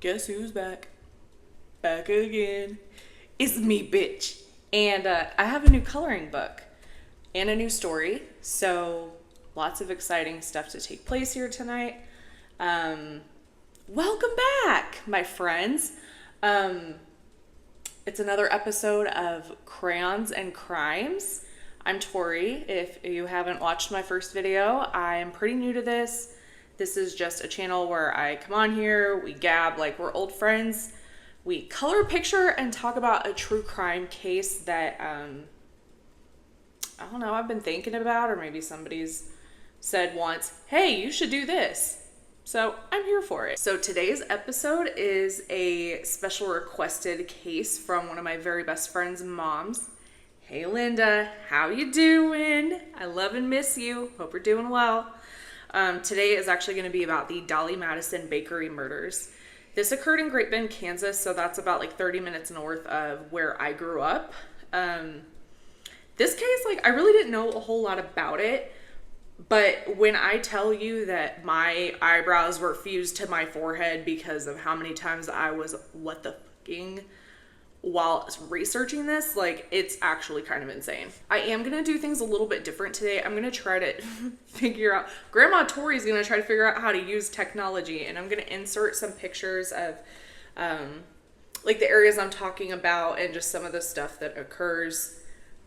Guess who's back? Back again. It's me, bitch. And I have a new coloring book and a new story. So lots of exciting stuff to take place here tonight. Welcome back, my friends. It's another episode of Crayons and Crimes. I'm Tori. If you haven't watched my first video, I'm pretty new to this. This is just a channel where I come on here, we gab like we're old friends. We color a picture and talk about a true crime case that, I don't know, I've been thinking about, or maybe somebody's said once, hey, you should do this. So I'm here for it. So today's episode is a special requested case from one of my very best friend's moms. Hey Linda, how you doing? I love and miss you. Hope you're doing well. Today is actually going to be about the Dolly Madison bakery murders. This occurred in Great Bend, Kansas, so that's about like 30 minutes north of where I grew up. This case, like, I really didn't know a whole lot about it, but when I tell you that my eyebrows were fused to my forehead because of how many times I was what the fucking while researching this, like, it's actually kind of insane. I am going to do things a little bit different today. I'm going to try to figure out, Grandma Tori's going to try to figure out how to use technology, and I'm going to insert some pictures of, like, the areas I'm talking about and just some of the stuff that occurs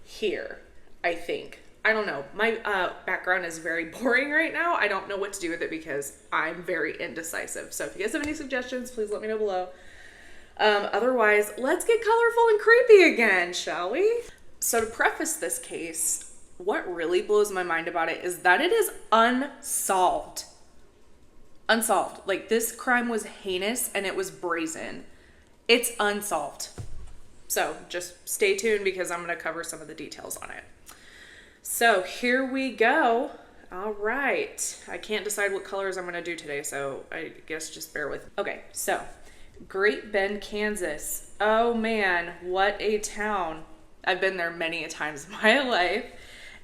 here, I think. I don't know. My background is very boring right now. I don't know what to do with it because I'm very indecisive. So if you guys have any suggestions, please let me know below. Otherwise, let's get colorful and creepy again, shall we? So to preface this case, what really blows my mind about it is that it is unsolved. Unsolved. Like, this crime was heinous and it was brazen. It's unsolved. So just stay tuned because I'm going to cover some of the details on it. So here we go. All right. I can't decide what colors I'm going to do today, so I guess just bear with me. Okay, so Great Bend, Kansas. Oh man, what a town. I've been there many a times in my life.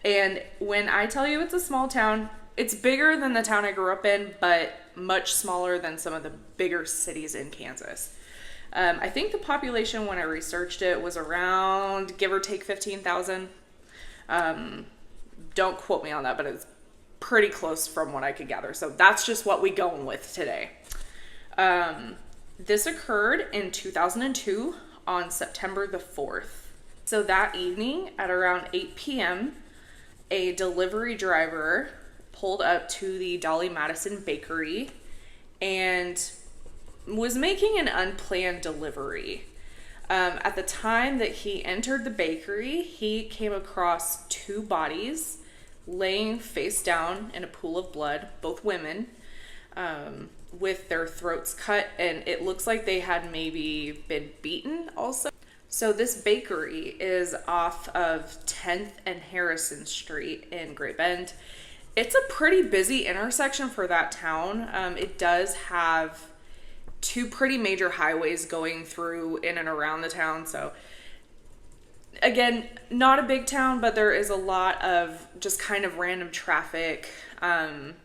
And when I tell you it's a small town, it's bigger than the town I grew up in, but much smaller than some of the bigger cities in Kansas. I think the population when I researched it was around, give or take, 15,000. Don't quote me on that, but it's pretty close from what I could gather. So that's just what we going with today. This occurred in 2002 on September the 4th. So that evening at around 8 p.m., a delivery driver pulled up to the Dolly Madison bakery and was making an unplanned delivery. At the time that he entered the bakery, he came across two bodies laying face down in a pool of blood, both women, with their throats cut, and it looks like they had maybe been beaten also. So this bakery is off of 10th and Harrison Street in Great Bend. It's a pretty busy intersection for that town. It does have two pretty major highways going through in and around the town. So again, not a big town, but there is a lot of just kind of random traffic,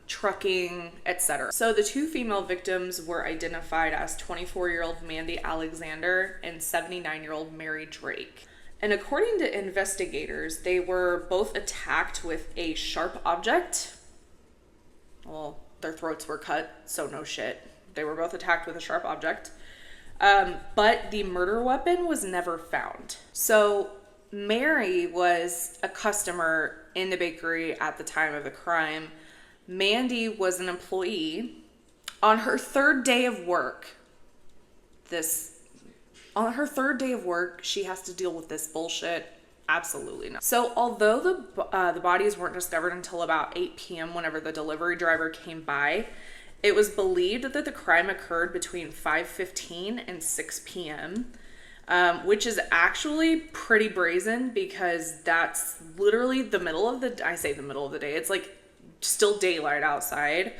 trucking, etc. So the two female victims were identified as 24-year-old Mandy Alexander and 79-year-old Mary Drake. And according to investigators, they were both attacked with a sharp object. Well, their throats were cut, so no shit. They were both attacked with a sharp object. But the murder weapon was never found. So Mary was a customer in the bakery at the time of the crime. Mandy was an employee. On her third day of work, she has to deal with this bullshit. Absolutely not. So although the bodies weren't discovered until about 8 p.m. whenever the delivery driver came by, it was believed that the crime occurred between 5:15 and 6 p.m., which is actually pretty brazen because that's literally the middle of the day. It's like still daylight outside.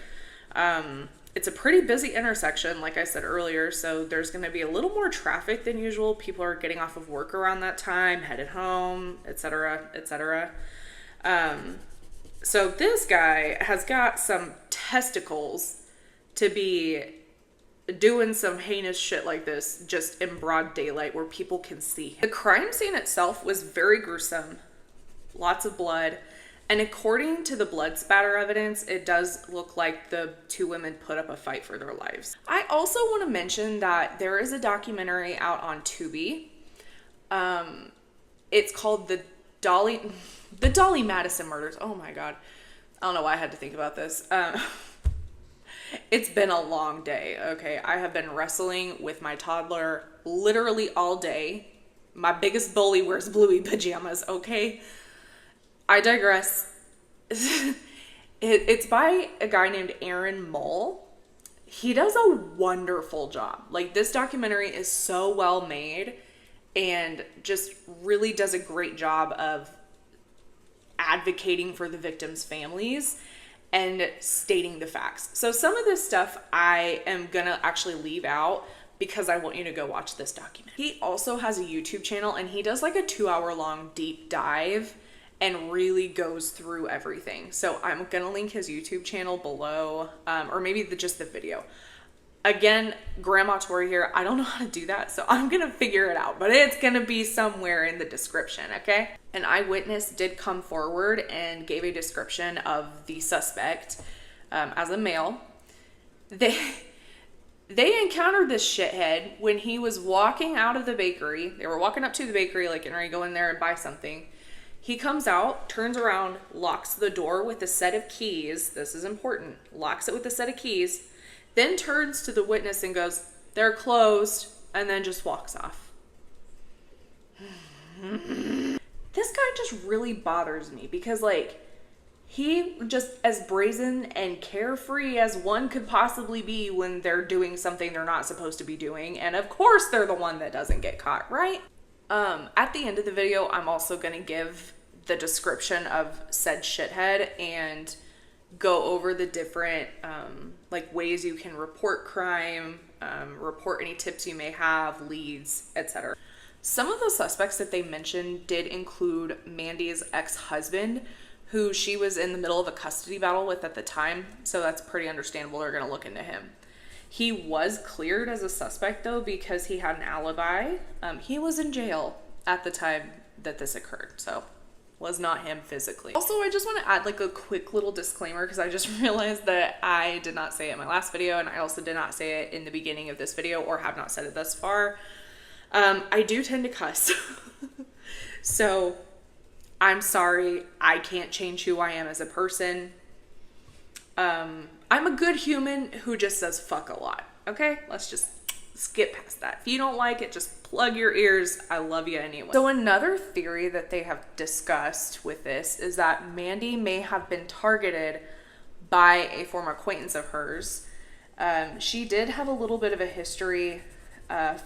It's a pretty busy intersection, like I said earlier, so there's going to be a little more traffic than usual. People are getting off of work around that time, headed home, etc., etc. So this guy has got some testicles to be doing some heinous shit like this just in broad daylight where people can see him. The crime scene itself was very gruesome, lots of blood, and according to the blood spatter evidence, it does look like the two women put up a fight for their lives. I also want to mention that there is a documentary out on Tubi. It's called the Dolly Madison murders. Oh my god. I don't know why I had to think about this. It's been a long day, okay? I have been wrestling with my toddler literally all day. My biggest bully wears bluey pajamas, okay? I digress. It's by a guy named Aaron Mole. He does a wonderful job. Like, this documentary is so well made and just really does a great job of advocating for the victims' families and stating the facts. So some of this stuff I am gonna actually leave out because I want you to go watch this documentary. He also has a YouTube channel and he does like a 2-hour long deep dive and really goes through everything. So I'm gonna link his YouTube channel below, or maybe just the video. Again, Grandma Tori here, I don't know how to do that, so I'm gonna figure it out, but it's gonna be somewhere in the description, okay? An eyewitness did come forward and gave a description of the suspect as a male. They encountered this shithead when he was walking out of the bakery. They were walking up to the bakery, like, getting ready to go in there and buy something. He comes out, turns around, locks the door with a set of keys. This is important. Locks it with a set of keys. Then turns to the witness and goes, "They're closed," and then just walks off. This guy just really bothers me because, like, he just as brazen and carefree as one could possibly be when they're doing something they're not supposed to be doing. And of course they're the one that doesn't get caught, right? At the end of the video, I'm also going to give the description of said shithead and go over the different like ways you can report crime, report any tips you may have, leads, etc. Some of the suspects that they mentioned did include Mandy's ex-husband, who she was in the middle of a custody battle with at the time, so that's pretty understandable. They're going to look into him. He was cleared as a suspect, though, because he had an alibi. He was in jail at the time that this occurred, so was not him physically. Also, I just want to add like a quick little disclaimer because I just realized that I did not say it in my last video, and I also did not say it in the beginning of this video, or have not said it thus far. I do tend to cuss. So I'm sorry. I can't change who I am as a person. I'm a good human who just says fuck a lot. Okay? Let's just skip past that. If you don't like it, just plug your ears. I love you anyway. So another theory that they have discussed with this is that Mandy may have been targeted by a former acquaintance of hers. She did have a little bit of a history.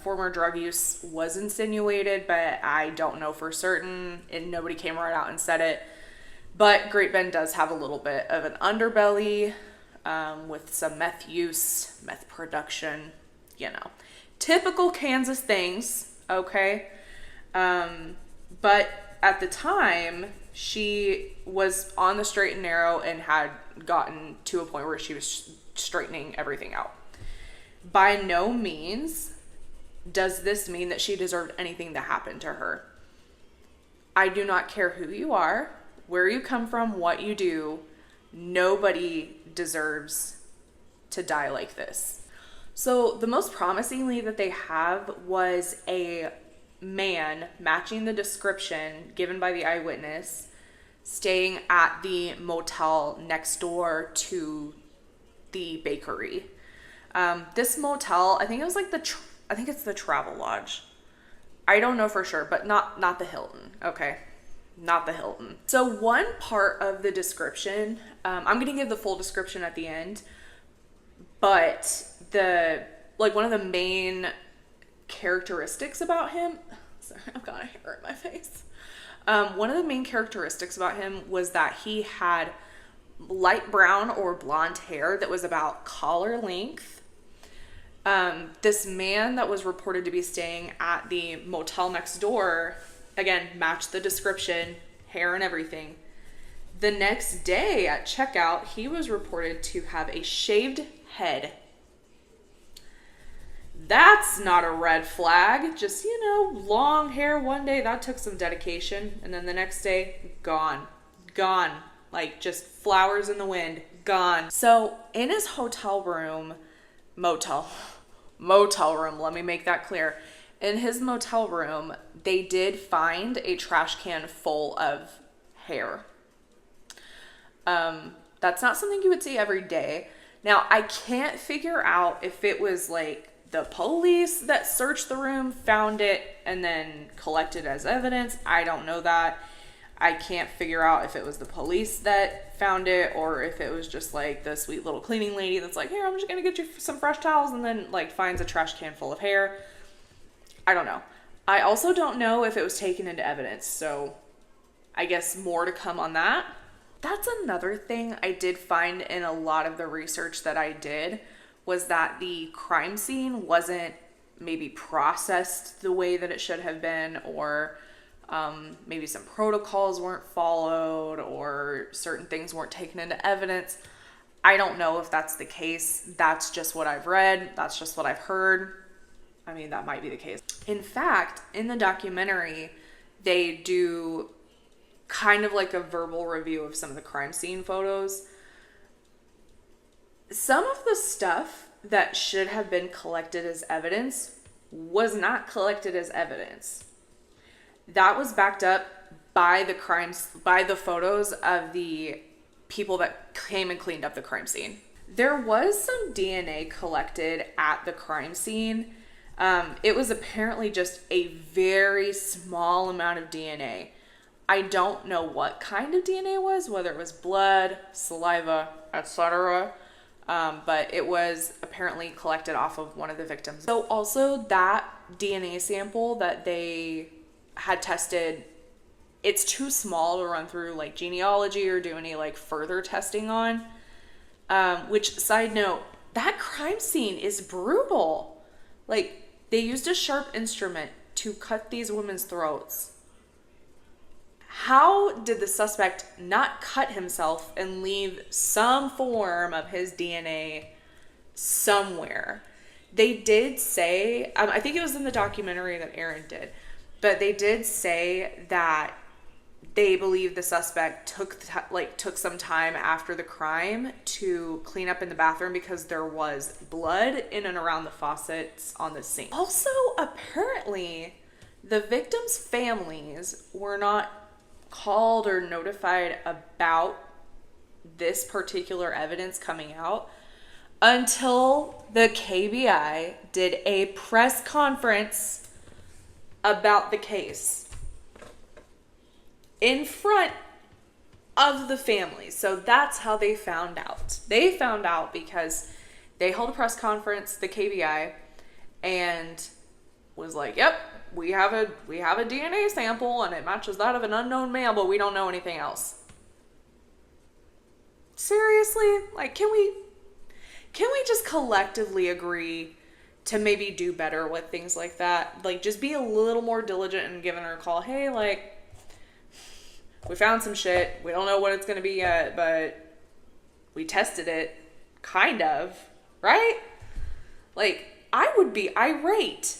Former drug use was insinuated, but I don't know for certain, and nobody came right out and said it. But Great Bend does have a little bit of an underbelly with some meth use, meth production, you know, typical Kansas things, okay? But at the time, she was on the straight and narrow and had gotten to a point where she was straightening everything out. By no means does this mean that she deserved anything that happened to her. I do not care who you are, where you come from, what you do. Nobody deserves to die like this. So the most promising lead that they have was a man matching the description given by the eyewitness, staying at the motel next door to the bakery. This motel, I think it was like I think it's the Travel Lodge. I don't know for sure, but not the Hilton. Okay, not the Hilton. So one part of the description, I'm gonna give the full description at the end, but one of the main characteristics about him, sorry, I've got a hair in my face. One of the main characteristics about him was that he had light brown or blonde hair that was about collar length. This man that was reported to be staying at the motel next door, again, matched the description, hair and everything. The next day at checkout, he was reported to have a shaved head. That's not a red flag. Just, long hair one day, that took some dedication. And then the next day, gone. Gone. Like, just flowers in the wind. Gone. So, in his motel room, let me make that clear. In his motel room, they did find a trash can full of hair. That's not something you would see every day. Now, I can't figure out if it was like the police that searched the room, found it, and then collected as evidence. I don't know that. I can't figure out if it was the police that found it or if it was just like the sweet little cleaning lady that's like, here, I'm just going to get you some fresh towels, and then like finds a trash can full of hair. I don't know. I also don't know if it was taken into evidence. So I guess more to come on that. That's another thing I did find in a lot of the research that I did was that the crime scene wasn't maybe processed the way that it should have been, or maybe some protocols weren't followed, or certain things weren't taken into evidence. I don't know if that's the case. That's just what I've read. That's just what I've heard. I mean, that might be the case. In fact, in the documentary, they do kind of like a verbal review of some of the crime scene photos. Some of the stuff that should have been collected as evidence was not collected as evidence. That was backed up by the photos of the people that came and cleaned up the crime scene. There was some DNA collected at the crime scene. It was apparently just a very small amount of DNA. I don't know what kind of DNA it was, whether it was blood, saliva, etc. But it was apparently collected off of one of the victims. So also that DNA sample that they had tested, it's too small to run through like genealogy or do any like further testing on. Which, side note, that crime scene is brutal. Like, they used a sharp instrument to cut these women's throats. How did the suspect not cut himself and leave some form of his DNA somewhere? They did say, I think it was in the documentary that Aaron did, but they did say that they believe the suspect took some time after the crime to clean up in the bathroom because there was blood in and around the faucets on the sink. Also, apparently, the victims' families were not called or notified about this particular evidence coming out until the KBI did a press conference about the case in front of the family. So that's how they found out. They found out because they held a press conference, the KBI, and was like, yep, we have a DNA sample and it matches that of an unknown male, but we don't know anything else. Seriously? Like, can we just collectively agree to maybe do better with things like that? Like, just be a little more diligent and giving her a call. Hey, like, we found some shit. We don't know what it's going to be yet, but we tested it. Kind of. Right? Like, I would be irate.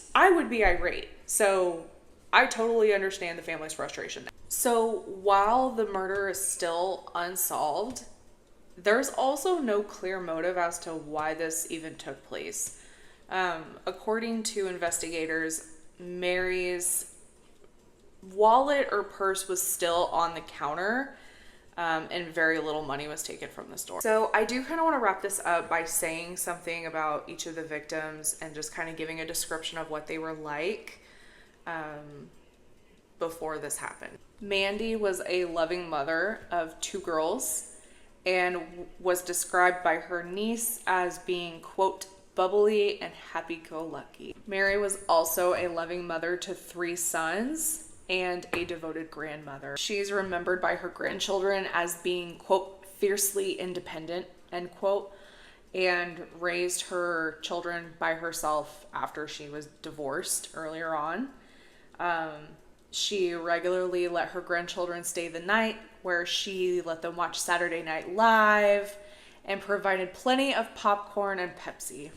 So I totally understand the family's frustration. So while the murder is still unsolved, there's also no clear motive as to why this even took place. According to investigators, Mary's wallet or purse was still on the counter, and very little money was taken from the store. So I do kind of want to wrap this up by saying something about each of the victims and just kind of giving a description of what they were like before this happened. Mandy was a loving mother of 2 girls and was described by her niece as being, quote, bubbly and happy-go-lucky. Mary was also a loving mother to 3 sons and a devoted grandmother. She's remembered by her grandchildren as being, quote, fiercely independent, end quote, and raised her children by herself after she was divorced earlier on. She regularly let her grandchildren stay the night, where she let them watch Saturday Night Live and provided plenty of popcorn and Pepsi.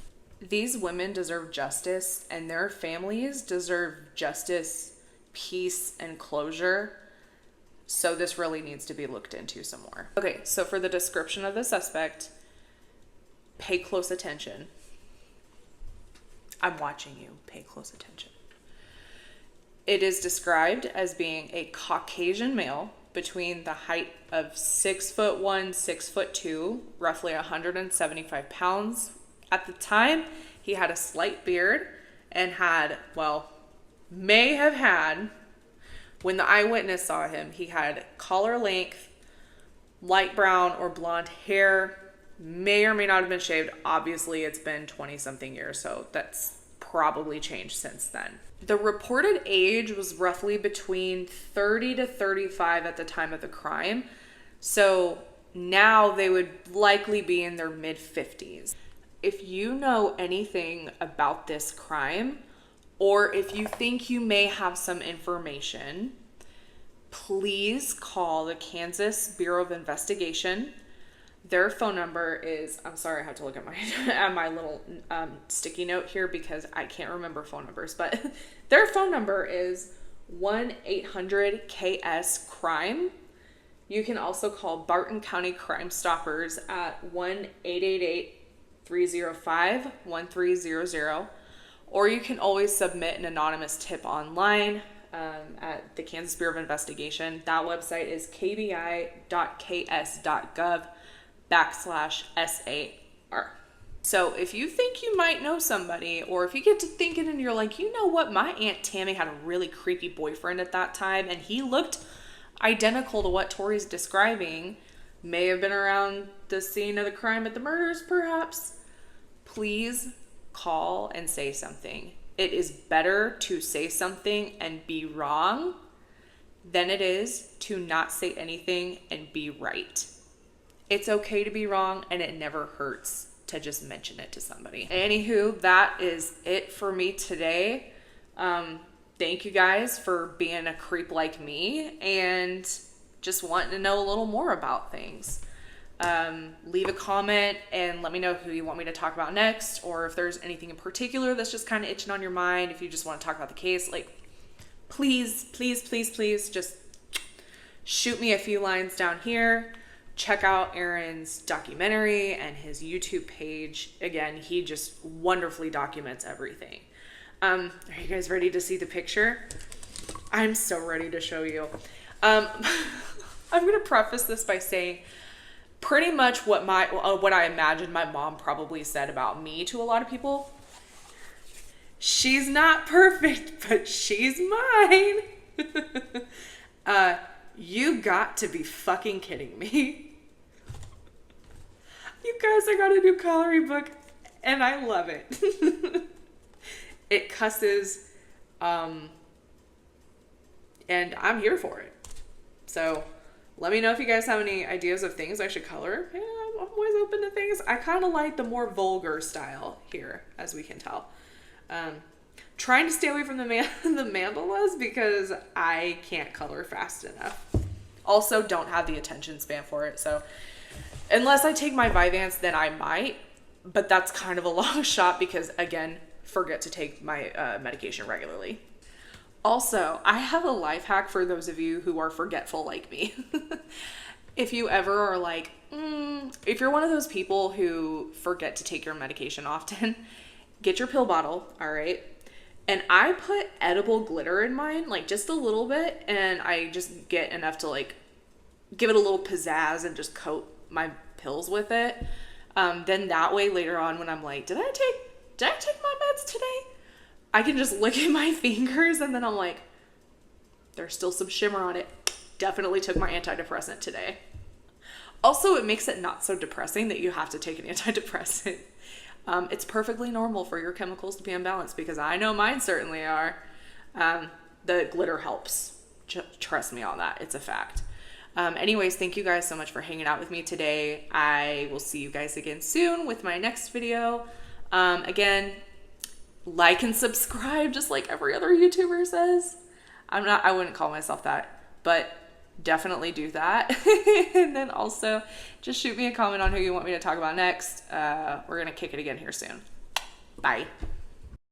These women deserve justice, and their families deserve justice, peace, and closure. So this really needs to be looked into some more. Okay, so for the description of the suspect, pay close attention. I'm watching you. Pay close attention. It is described as being a Caucasian male between the height of 6'1", 6'2", roughly 175 pounds. At the time, he had a slight beard and had, well, may have had, when the eyewitness saw him, he had collar length, light brown or blonde hair, may or may not have been shaved. Obviously, it's been 20-something years, so that's probably changed since then. The reported age was roughly between 30 to 35 at the time of the crime. So now they would likely be in their mid-50s. If you know anything about this crime, or if you think you may have some information, please call the Kansas Bureau of Investigation. Their phone number is, I'm sorry, I have to look at my at my little sticky note here because I can't remember phone numbers, but their phone number is 1-800-KS-CRIME. You can also call Barton County Crime Stoppers at 1-888-305-1300, or you can always submit an anonymous tip online at the Kansas Bureau of Investigation. That website is kbi.ks.gov/SAR. So if you think you might know somebody, or if you get to thinking and you're like, you know what, my Aunt Tammy had a really creepy boyfriend at that time and he looked identical to what Tori's describing, may have been around the scene of the crime at the murders perhaps, please call and say something. It is better to say something and be wrong than it is to not say anything and be right. It's okay to be wrong, and it never hurts to just mention it to somebody. Anywho, that is it for me today. Thank you guys for being a creep like me and just wanting to know a little more about things. Leave a comment and let me know who you want me to talk about next, or if there's anything in particular that's just kind of itching on your mind. If you just want to talk about the case, like, please just shoot me a few lines down here. Check out Aaron's documentary and his YouTube page. Again, he just wonderfully documents everything. Are you guys ready to see the picture? I'm so ready to show you. I'm going to preface this by saying pretty much what I imagine my mom probably said about me to a lot of people. She's not perfect, but she's mine. You got to be fucking kidding me. You guys, I got a new coloring book and I love it. It cusses, and I'm here for it. So let me know if you guys have any ideas of things I should color. Yeah, I'm always open to things. I kind of like the more vulgar style here, as we can tell. Trying to stay away from the mandalas because I can't color fast enough. Also, don't have the attention span for it. So unless I take my Vyvanse, then I might. But that's kind of a long shot because, again, forget to take my medication regularly. Also, I have a life hack for those of you who are forgetful like me. If you ever are like, if you're one of those people who forget to take your medication often, get your pill bottle, all right? And I put edible glitter in mine, like just a little bit, and I just get enough to like give it a little pizzazz and just coat my pills with it. Then that way later on when I'm like, did I take my meds today? I can just look at my fingers and then I'm like, there's still some shimmer on it. Definitely took my antidepressant today. Also, it makes it not so depressing that you have to take an antidepressant. It's perfectly normal for your chemicals to be unbalanced because I know mine certainly are. The glitter helps. Trust me on that. It's a fact. Anyways, thank you guys so much for hanging out with me today. I will see you guys again soon with my next video. Again, like and subscribe just like every other YouTuber says. I wouldn't call myself that, but definitely do that. And then also just shoot me a comment on who you want me to talk about next. We're going to kick it again here soon. Bye.